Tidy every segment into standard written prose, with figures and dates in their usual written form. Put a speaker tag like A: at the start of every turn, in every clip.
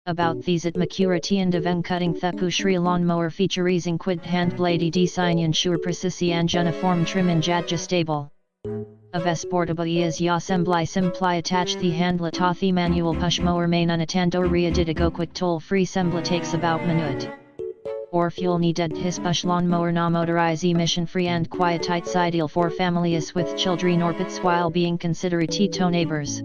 A: About these at Makurati and Event Cutting Thepu Shri Lawn Mower featuring Quid Hand Blade Design Ensure Precisi and Uniform Trim and Jadja Stable. Aves portable is Yassembly Simply attach the handla Tothi manual push mower main unatando ria didigo quick toll free sembla takes about minute. Or fuel needed his push lawn mower na motorize emission free and quiet ideal for families with children or pets while being considerate to neighbors.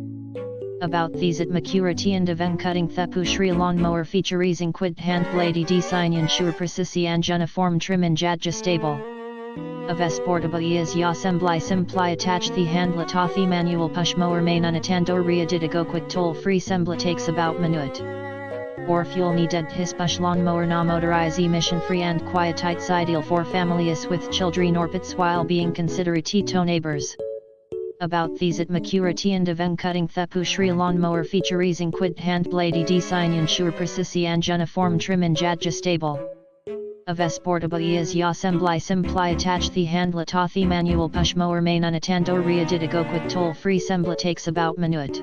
A: About these at Makurati and Event Cutting Thepu Shri Lawn Mower featuring Quid Hand Blade Design Ensure Precisi and Uniform Trim and Jadja Stable. Aves portable is Yassembly Simply attach the handla Tothi manual push mower main unatando ria didigo quick toll free sembla takes about minute. Or fuel needed his push lawn mower na motorize emission free and quiet ideal for families with children or pets while being considerate to neighbors. About these at Makurati and Event Cutting Thepu Shri Lawn Mower featuring Quid Hand Blade Design Ensure Precisi and Uniform Trim and Jadja Stable. Aves portable is Yassembly Simply attach the handla Tothi manual push mower main unatando ria didigo quick toll free sembla takes about minute.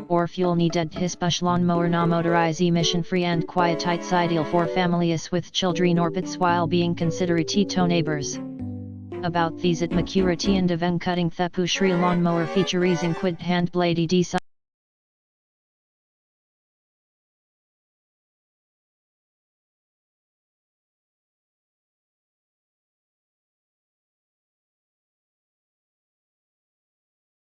A: Or fuel needed his push lawn mower na motorize emission free and quiet ideal for families with children or pets while being considerate to neighbors. About these at Makurati and Event Cutting Thepu Shri Lawn Mower featuring Quid Hand Blade Design